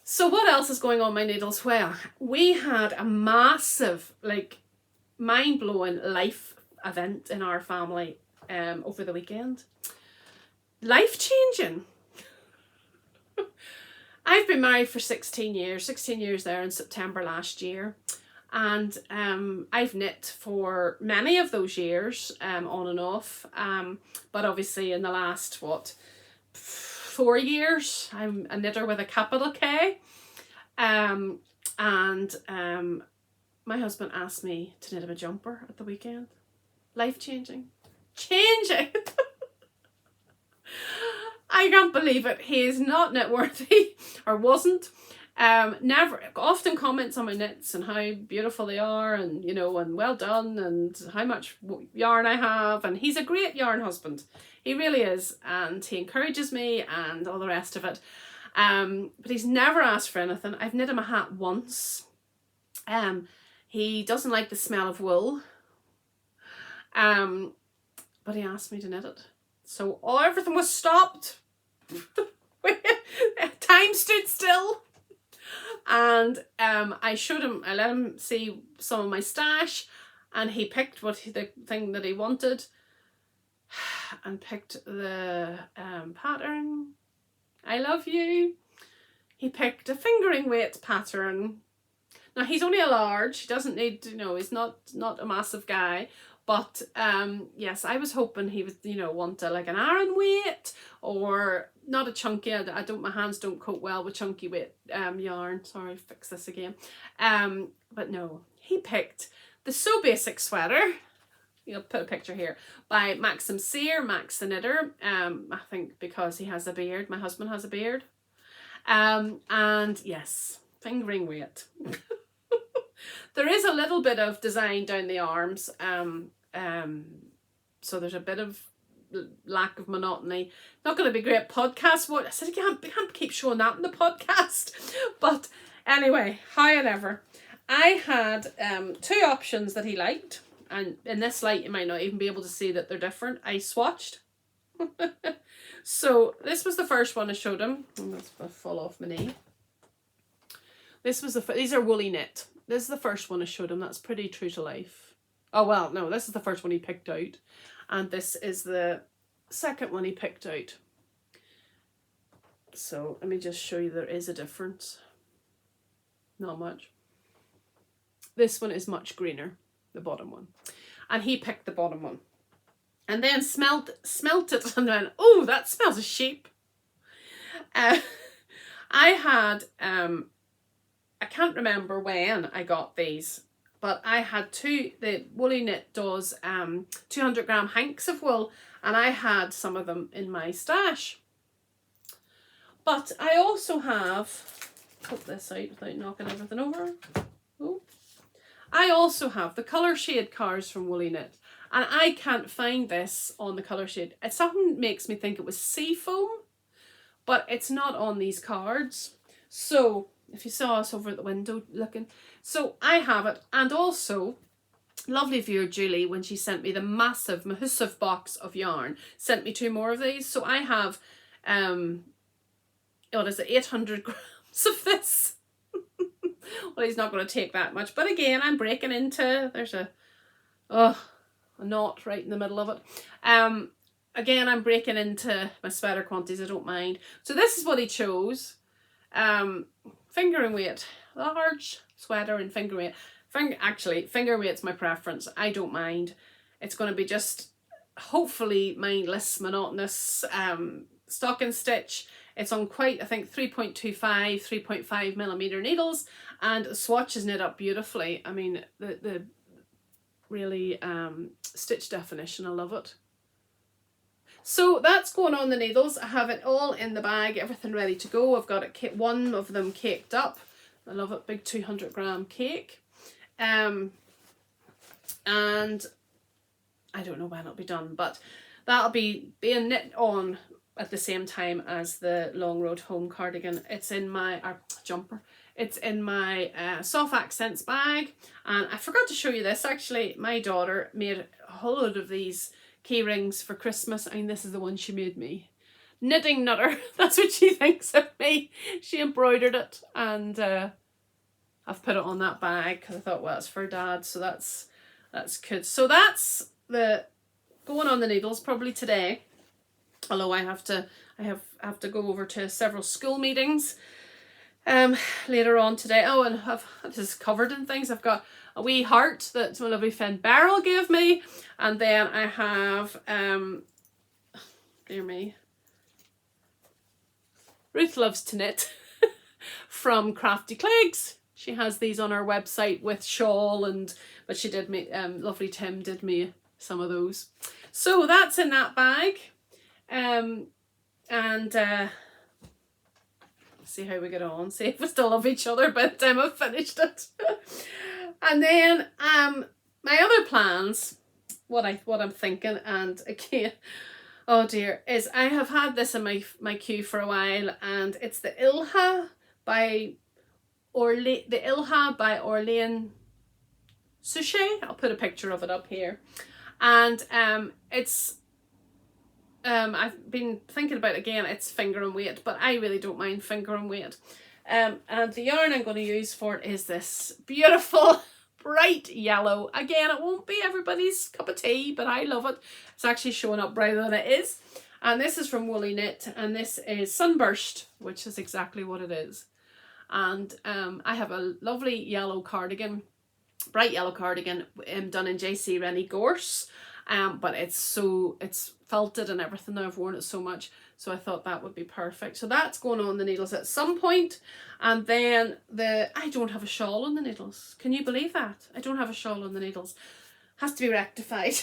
So what else is going on my needles? Well, we had a massive, like, mind-blowing life event in our family over the weekend. Life-changing. I've been married for 16 years there in September last year. And I've knit for many of those years, on and off. But obviously in the last, 4 years, I'm a knitter with a capital K. And my husband asked me to knit him a jumper at the weekend. Life-changing. Changing. I can't believe it. He is not knit worthy, or wasn't. Never often comments on my knits and how beautiful they are, and you know, and well done, and how much yarn I have, and he's a great yarn husband. He really is, and he encourages me and all the rest of it. But he's never asked for anything. I've knit him a hat once. He doesn't like the smell of wool. But he asked me to knit it. So everything was stopped. Time stood still. And I let him see some of my stash, and he picked the thing that he wanted, and picked the pattern. I love you. He picked a fingering weight pattern. Now he's only a large. He doesn't need, he's not a massive guy, But yes, I was hoping he would, you know, want like an Aran weight, or not a chunky. I don't. My hands don't cope well with chunky weight yarn. Sorry, fix this again. But no, he picked the So Basic sweater. You'll put a picture here by Maxim Max the Knitter. I think because he has a beard. My husband has a beard. And yes, fingering weight. There is a little bit of design down the arms. So there's a bit of lack of monotony. Not going to be great podcast. What I said, I can't keep showing that in the podcast. But anyway, however, I had 2 options that he liked, and in this light you might not even be able to see that they're different. I swatched. So this was the first one I showed him. Let's fall off my knee. These are Woolley knit. This is the first one I showed him. That's pretty true to life. Oh well, no, this is the first one he picked out, and this is the second one he picked out. So let me just show you there is a difference. Not much. This one is much greener, the bottom one, and he picked the bottom one, and then smelt it and went, oh, that smells of sheep. I had I can't remember when I got these, but I had the Woolley Knit does 200 gram hanks of wool, and I had some of them in my stash. But I also have, put this out without knocking everything over. Oh. I also have the colour shade cards from Woolley Knit, and I can't find this on the colour shade. It something makes me think it was Seafoam, but it's not on these cards. So if you saw us over at the window looking, so I have it. And also, lovely viewer Julie, when she sent me the massive Mahusive box of yarn, sent me 2 more of these. So I have, what is it, 800 grams of this. Well, he's not going to take that much. But again, I'm breaking into, there's a knot right in the middle of it. Again, I'm breaking into my sweater quantities, I don't mind. So this is what he chose. Finger and weight, large sweater and finger weight. Finger weight's my preference. I don't mind. It's going to be just hopefully mindless, monotonous stocking stitch. It's on quite, I think, 3.25, 3.5 millimeter needles, and the swatch is knit up beautifully. I mean, the really stitch definition, I love it. So that's going on the needles. I have it all in the bag, everything ready to go. I've got it, one of them caked up. I love it, big 200 gram cake. And I don't know when it'll be done, but that'll be being knit on at the same time as the Long Road Home cardigan. It's in my jumper. It's in my Soft Accents bag. And I forgot to show you this. Actually, my daughter made a whole load of these key rings for Christmas, and this is the one she made me. Knitting Nutter. That's what she thinks of me. She embroidered it, and I've put it on that bag because I thought, well, it's for Dad, so that's good. So that's the going on the needles probably today. Although I have to go over to several school meetings later on today. Oh, and this is covered in things. I've got a wee heart that my lovely friend Beryl gave me, and then I have dear me, Ruth Loves to Knit from Crafty Cleggs. She has these on her website with Shawl, but she did me lovely Tim did me some of those. So that's in that bag. See how we get on, see if we still love each other by the time I've finished it. And then my other plans, what I'm thinking, and again, oh dear, is I have had this in my queue for a while, and it's the Ilha by Orlean Sucche. I'll put a picture of it up here. And it's I've been thinking about it again, it's finger and weight, but I really don't mind finger and weight. And the yarn I'm going to use for it is this beautiful bright yellow. Again, it won't be everybody's cup of tea, but I love it. It's actually showing up brighter than it is. And this is from Woolley Knit, and this is Sunburst, which is exactly what it is. And I have a lovely yellow cardigan bright yellow cardigan done in JC Rennie Gorse. But it's felted and everything now. I've worn it so much, so I thought that would be perfect. So that's going on the needles at some point. And then I don't have a shawl on the needles. Can you believe that? I don't have a shawl on the needles. Has to be rectified.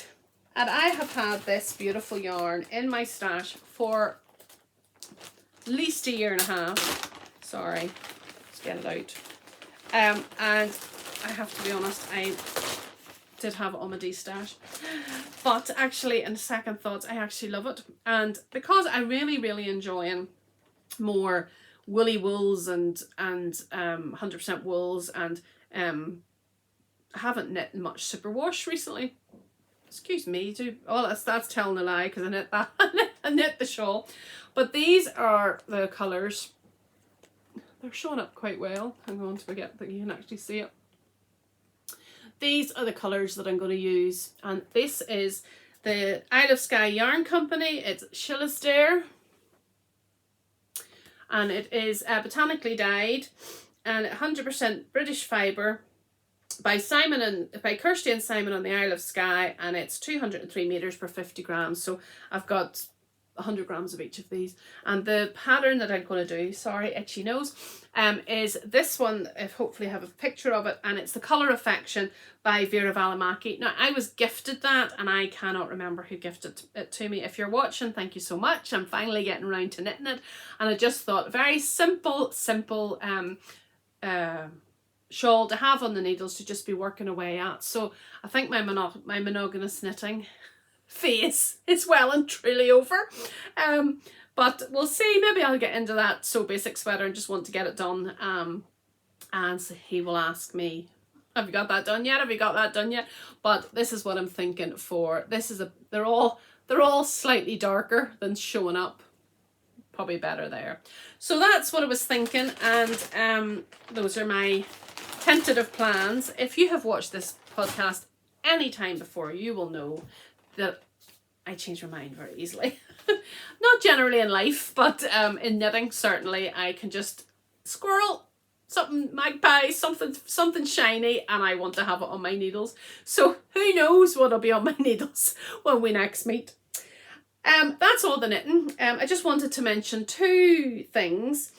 And I have had this beautiful yarn in my stash for at least 1.5 years. Sorry, let's get it out. And I have to be honest, I did have it on my D-stash. But actually, in second thoughts, I actually love it. And because I really enjoying more woolly wools and 100% wools, and I haven't knit much superwash recently. Excuse me, that's telling a lie, because I knit that. I knit the shawl. But these are the colours. They're showing up quite well. I'm going to forget that you can actually see it. These are the colours that I'm going to use. And this is the Isle of Skye Yarn Company. It's Silasdair. And it is botanically dyed. And 100% British fibre. By Kirsty and Simon on the Isle of Skye, and it's 203 meters per 50 grams. So I've got 100 grams of each of these. And the pattern that I'm going to do, sorry, itchy nose, is this one. I hopefully have a picture of it, and it's the Colour Affection by Vera Valimaki. Now, I was gifted that, and I cannot remember who gifted it to me. If you're watching, thank you so much. I'm finally getting around to knitting it, and I just thought very simple shawl to have on the needles to just be working away at. So I think my monogamous knitting phase is well and truly over. But we'll see. Maybe I'll get into that Sew Basic sweater and just want to get it done. And so he will ask me, have you got that done yet? Have you got that done yet? But this is what I'm thinking for. They're all slightly darker than showing up. Probably better there. So that's what I was thinking, and those are my tentative plans. If you have watched this podcast any time before, you will know that I change my mind very easily. Not generally in life, but in knitting, certainly, I can just squirrel, something magpie, something shiny, and I want to have it on my needles. So who knows what'll be on my needles when we next meet. That's all the knitting. I just wanted to mention 2 things.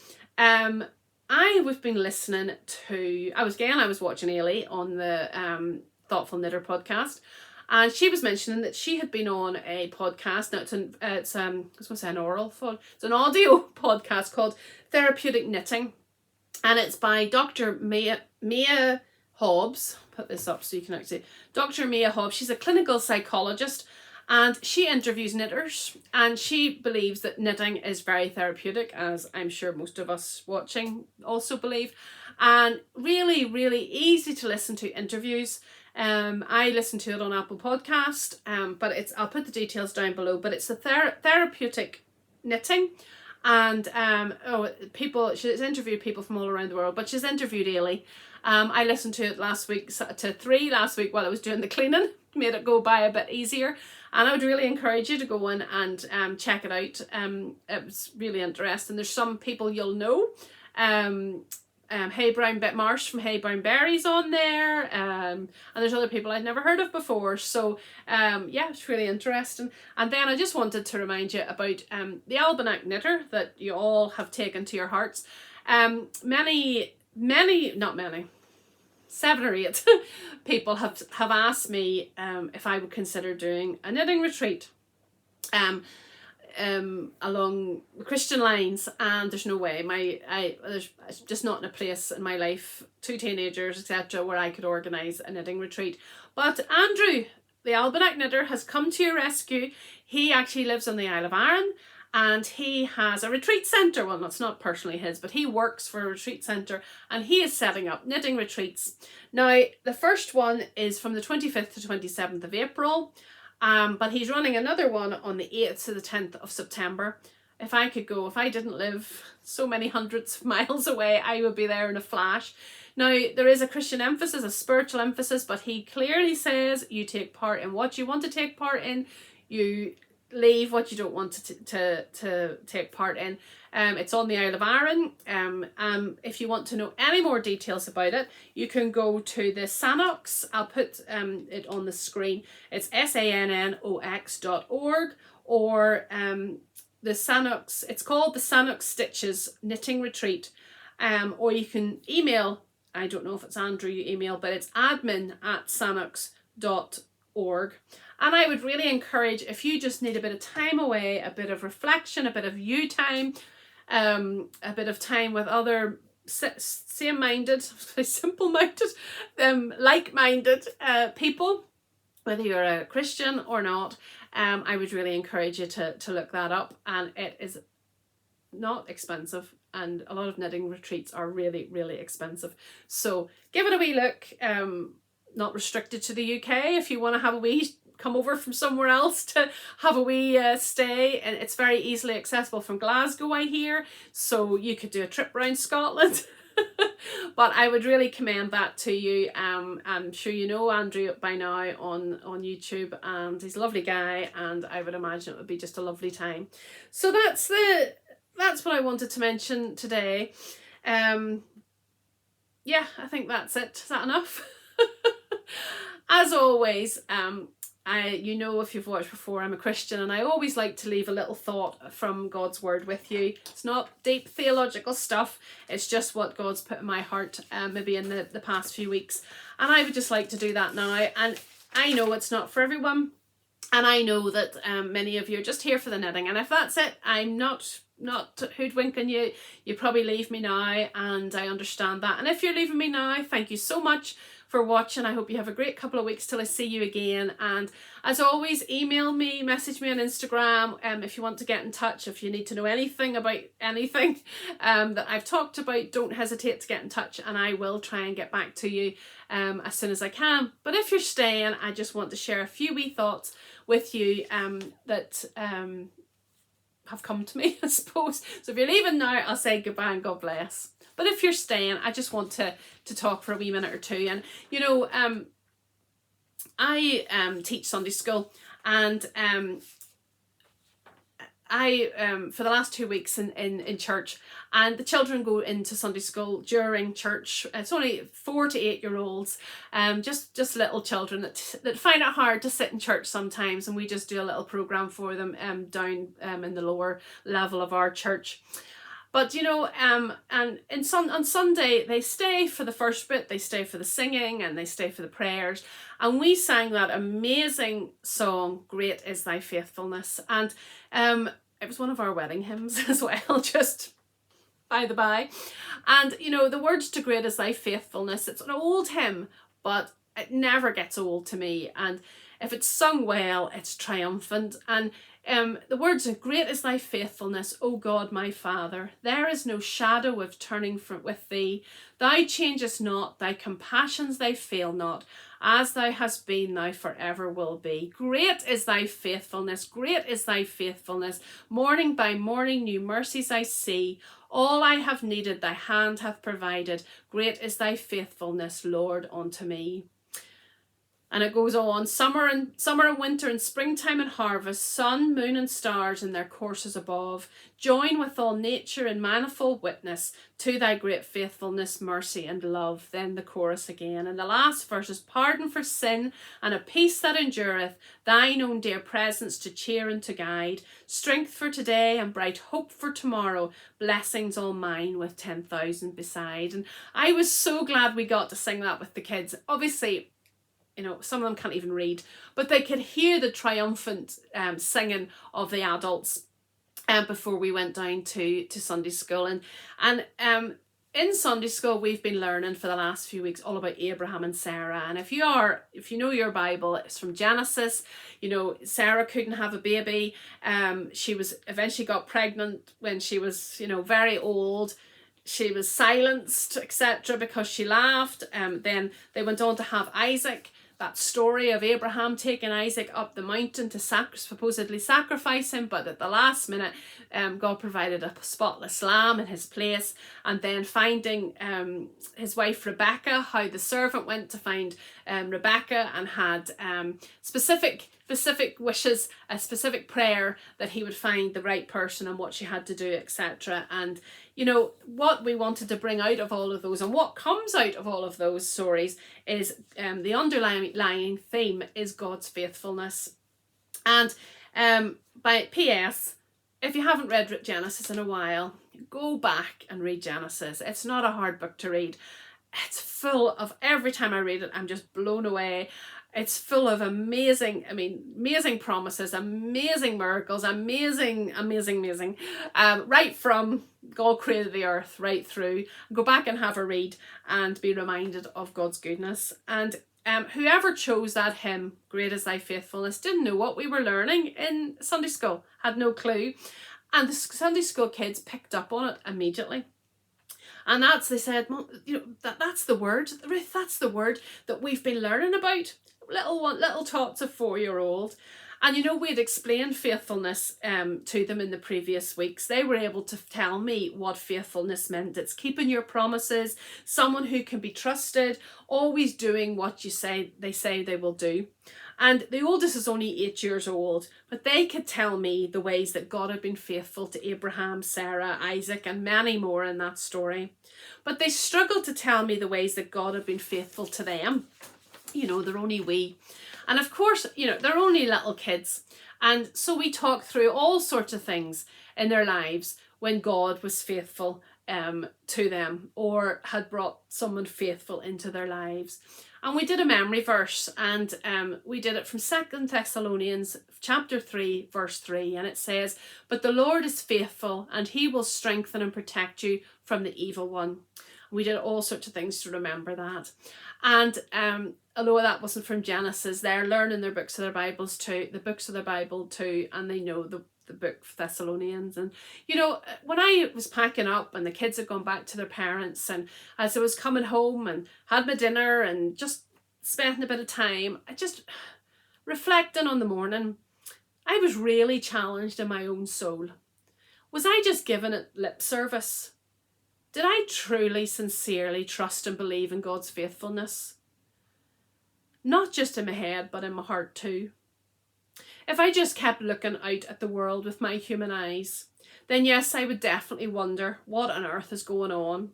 I have been listening to, I was watching Ilha on the Thoughtful Knitter podcast, and she was mentioning that she had been on a podcast. Now I was going to say it's an audio podcast called Therapeutic Knitting, and it's by Dr. Mia Hobbs. Put this up so you can actually see. Dr. Mia Hobbs, she's a clinical psychologist, and she interviews knitters, and she believes that knitting is very therapeutic, as I'm sure most of us watching also believe, and really easy to listen to interviews. I listen to it on Apple Podcast, but I'll put the details down below, but it's a therapeutic knitting, and she's interviewed people from all around the world, but she's interviewed Ilha. I listened to it last week while I was doing the cleaning, made it go by a bit easier. And I would really encourage you to go in and check it out. It was really interesting. There's some people you'll know. Hey Brown Bit Marsh from Hey Brown Berries on there. And there's other people I'd never heard of before. So yeah, it's really interesting. And then I just wanted to remind you about the Albanach Knitter that you all have taken to your hearts. 7 or 8 people have asked me if I would consider doing a knitting retreat along Christian lines, and there's no way. There's just not in a place in my life, 2 teenagers, etc., where I could organise a knitting retreat. But Andrew, the Albanach Knitter, has come to your rescue. He actually lives on the Isle of Aran, and he has a retreat centre. Well, it's not personally his, but he works for a retreat centre, and he is setting up knitting retreats. Now, the first one is from the 25th to 27th of April, but he's running another one on the 8th to the 10th of September. If I could go, if I didn't live so many hundreds of miles away, I would be there in a flash. Now, there is a Christian emphasis, a spiritual emphasis, but he clearly says you take part in what you want to take part in, you leave what you don't want to take part in. It's on the Isle of Aran. If you want to know any more details about it, you can go to the Sanox. I'll put it on the screen. It's sanox.org, or the Sanox. It's called the Sanox Stitches Knitting Retreat. Or you can email, I don't know if it's Andrew you email, but it's admin@sanox.org. And I would really encourage, if you just need a bit of time away, a bit of reflection, a bit of you time, a bit of time with other same-minded, simple-minded, like-minded people, whether you're a Christian or not, I would really encourage you to look that up. And it is not expensive, and a lot of knitting retreats are really, really expensive. So give it a wee look. Not restricted to the UK. If you want to have a wee come over from somewhere else to have a wee stay, and it's very easily accessible from Glasgow, I hear, so you could do a trip around Scotland. But I would really commend that to you. I'm sure you know Andrew by now on YouTube, and he's a lovely guy, and I would imagine it would be just a lovely time. So that's what I wanted to mention today. Yeah, I think that's it. Is that enough? As always, you know, if you've watched before, I'm a Christian, and I always like to leave a little thought from God's word with you. It's not deep theological stuff, it's just what God's put in my heart, maybe in the past few weeks, and I would just like to do that now. And I know it's not for everyone, and I know that many of you are just here for the knitting, and if that's it, I'm not hoodwinking you. You probably leave me now, and I understand that. And if you're leaving me now, thank you so much for watching. I hope you have a great couple of weeks till I see you again. And as always, email me, message me on Instagram if you want to get in touch. If you need to know anything about anything that I've talked about, don't hesitate to get in touch, and I will try and get back to you as soon as I can. But if you're staying, I just want to share a few wee thoughts with you that have come to me, I suppose. So if you're leaving now, I'll say goodbye and God bless. But if you're staying, I just want to talk for a wee minute or two. And you know, I teach Sunday school, and I for the last 2 weeks in church, and the children go into Sunday school during church. It's only 4 to 8 year olds, just little children that find it hard to sit in church sometimes, and we just do a little program for them down in the lower level of our church. But you know, and on Sunday they stay for the first bit, they stay for the singing, and they stay for the prayers, and we sang that amazing song, "Great is Thy Faithfulness," and it was one of our wedding hymns as well, just by the by. And you know, the words to "Great is Thy Faithfulness," it's an old hymn, but it never gets old to me, and if it's sung well, it's triumphant. And the words are, "Great is thy faithfulness, O God my Father. There is no shadow of turning with thee. Thou changest not, thy compassions they fail not. As thou hast been, thou forever will be. Great is thy faithfulness, great is thy faithfulness. Morning by morning new mercies I see. All I have needed thy hand hath provided. Great is thy faithfulness, Lord, unto me." And it goes on, summer and winter and springtime and harvest, sun, moon and stars in their courses above, join with all nature in manifold witness to thy great faithfulness, mercy and love. Then the chorus again. And the last verse is, "Pardon for sin and a peace that endureth, thine own dear presence to cheer and to guide, strength for today and bright hope for tomorrow, blessings all mine with 10,000 beside." And I was so glad we got to sing that with the kids. Obviously, you know, some of them can't even read, but they could hear the triumphant singing of the adults before we went down to Sunday school. And in Sunday school, we've been learning for the last few weeks all about Abraham and Sarah. And if you know your Bible, it's from Genesis. You know, Sarah couldn't have a baby. She was eventually got pregnant when she was, you know, very old. She was silenced, etc., because she laughed. Then they went on to have Isaac. that story of Abraham taking Isaac up the mountain to supposedly sacrifice him, but at the last minute God provided a spotless lamb in his place, and then finding his wife Rebecca, how the servant went to find Rebecca and had specific wishes, a specific prayer that he would find the right person and what she had to do, etc. And you know, what we wanted to bring out of all of those, and what comes out of all of those stories, is the underlying theme is God's faithfulness. And by P.S., if you haven't read Genesis in a while, go back and read Genesis. It's not a hard book to read. It's full of, every time I read it, I'm just blown away. It's full of amazing promises, amazing miracles, amazing, right from God created the earth right through. Go back and have a read and be reminded of God's goodness. And whoever chose that hymn, Great is Thy Faithfulness, didn't know what we were learning in Sunday school, had no clue. And the Sunday school kids picked up on it immediately. And they said, you know, that's the word, Ruth, that's the word that we've been learning about. Little tots of 4-year-old. And you know, we had explained faithfulness to them in the previous weeks. They were able to tell me what faithfulness meant. It's keeping your promises, someone who can be trusted, always doing what they say they will do. And the oldest is only 8 years old, but they could tell me the ways that God had been faithful to Abraham, Sarah, Isaac, and many more in that story. But they struggled to tell me the ways that God had been faithful to them. You know, they're only wee. And of course, you know, they're only little kids. And so we talk through all sorts of things in their lives when God was faithful to them, or had brought someone faithful into their lives. And we did a memory verse, and we did it from 2 Thessalonians chapter 3, verse 3. And it says, "But the Lord is faithful, and he will strengthen and protect you from the evil one." We did all sorts of things to remember that. And although that wasn't from Genesis, they're learning their books of their Bibles too, and they know the book of Thessalonians. And you know, when I was packing up and the kids had gone back to their parents, and as I was coming home and had my dinner and just spending a bit of time, I just reflecting on the morning, I was really challenged in my own soul. Was I just giving it lip service? Did I truly, sincerely trust and believe in God's faithfulness? Not just in my head, but in my heart too. If I just kept looking out at the world with my human eyes, then yes, I would definitely wonder what on earth is going on.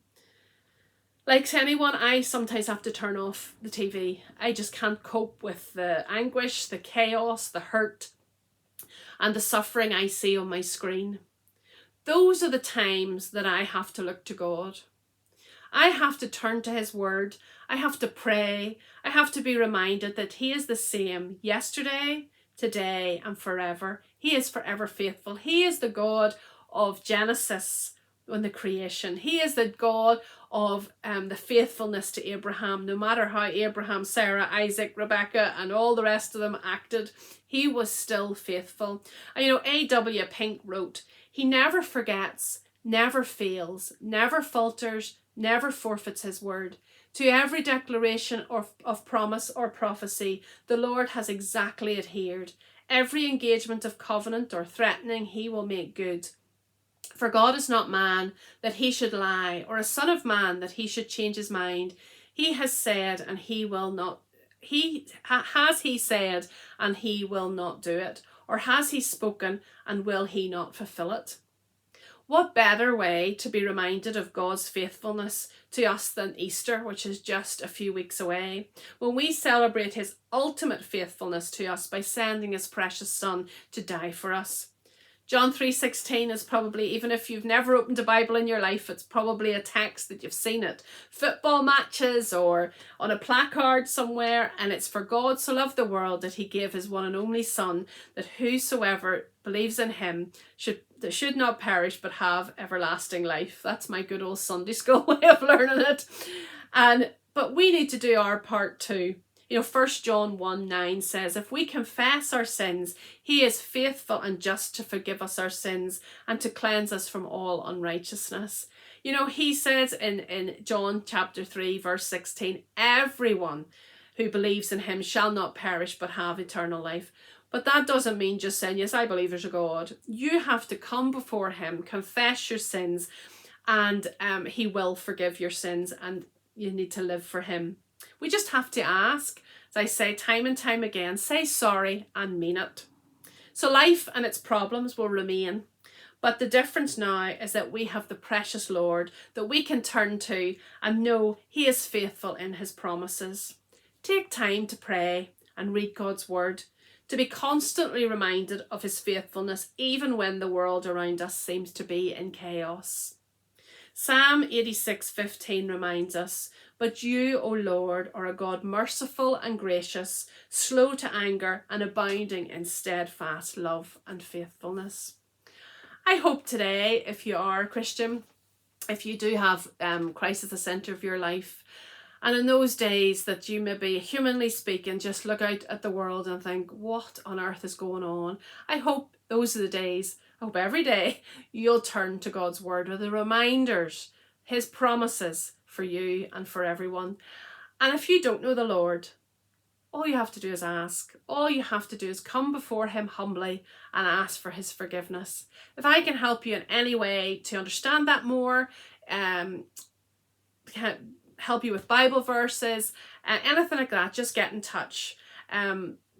Like anyone, I sometimes have to turn off the TV. I just can't cope with the anguish, the chaos, the hurt, and the suffering I see on my screen. Those are the times that I have to look to God. I have to turn to his word. I have to pray. I have to be reminded that he is the same yesterday, today, and forever. He is forever faithful. He is the God of Genesis and the creation. He is the God of the faithfulness to Abraham. No matter how Abraham, Sarah, Isaac, Rebecca, and all the rest of them acted, he was still faithful. And you know, A.W. Pink wrote, "He never forgets, never fails, never falters, never forfeits his word. To every declaration of promise or prophecy, the Lord has exactly adhered. Every engagement of covenant or threatening he will make good. For God is not man that he should lie, or a son of man that he should change his mind. He has said and he will not. Has he said and he will not do it? Or has he spoken and will he not fulfill it?" What better way to be reminded of God's faithfulness to us than Easter, which is just a few weeks away, when we celebrate his ultimate faithfulness to us by sending his precious son to die for us. John 3:16 is probably, even if you've never opened a Bible in your life, it's probably a text that you've seen at football matches or on a placard somewhere. And it's, "For God so loved the world that he gave his one and only son, that whosoever believes in him should not perish but have everlasting life." That's my good old Sunday school way of learning it. But we need to do our part too. You know, 1 John 1:9 says, "If we confess our sins, he is faithful and just to forgive us our sins and to cleanse us from all unrighteousness." You know, he says in John chapter 3 verse 16, everyone who believes in him shall not perish but have eternal life. But that doesn't mean just saying, yes, I believe there's a God. You have to come before him, confess your sins, and he will forgive your sins, and you need to live for him. We just have to ask, as I say time and time again, say sorry and mean it. So life and its problems will remain. But the difference now is that we have the precious Lord that we can turn to and know he is faithful in his promises. Take time to pray and read God's word, to be constantly reminded of his faithfulness even when the world around us seems to be in chaos. Psalm 86:15 reminds us, "But you, O Lord, are a God merciful and gracious, slow to anger and abounding in steadfast love and faithfulness." I hope today, if you are a Christian, if you do have Christ at the centre of your life, and in those days that you maybe, humanly speaking, just look out at the world and think, what on earth is going on? I hope those are the days, I hope every day, you'll turn to God's word with the reminders, his promises for you and for everyone. And if you don't know the Lord, all you have to do is ask. All you have to do is come before him humbly and ask for his forgiveness. If I can help you in any way to understand that more, help you with Bible verses, anything like that, just get in touch.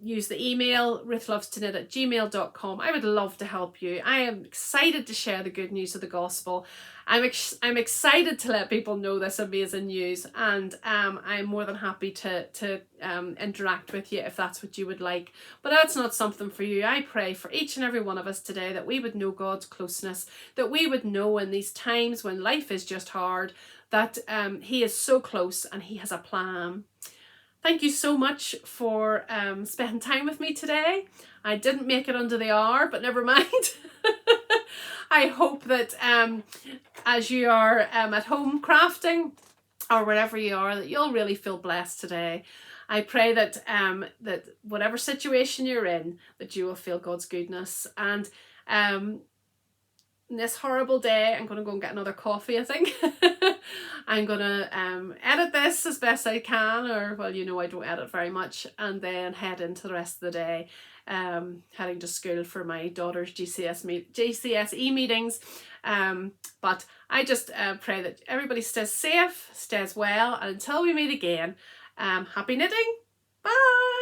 Use the email ruthlovestoknit@gmail.com. I would love to help you. I am excited to share the good news of the gospel. I'm excited to let people know this amazing news, and I'm more than happy to interact with you if that's what you would like. But that's not something for you. I pray for each and every one of us today that we would know God's closeness, that we would know in these times when life is just hard, that he is so close and he has a plan. Thank you so much for spending time with me today. I didn't make it under the hour, but never mind. I hope that as you are at home crafting or wherever you are, that you'll really feel blessed today. I pray that that whatever situation you're in, that you will feel God's goodness. And this horrible day, I'm going to go and get another coffee, I think. I'm going to edit this as best I can, or, well, you know, I don't edit very much, and then head into the rest of the day, heading to school for my daughter's GCSE meetings. But I just pray that everybody stays safe, stays well, and until we meet again, happy knitting. Bye.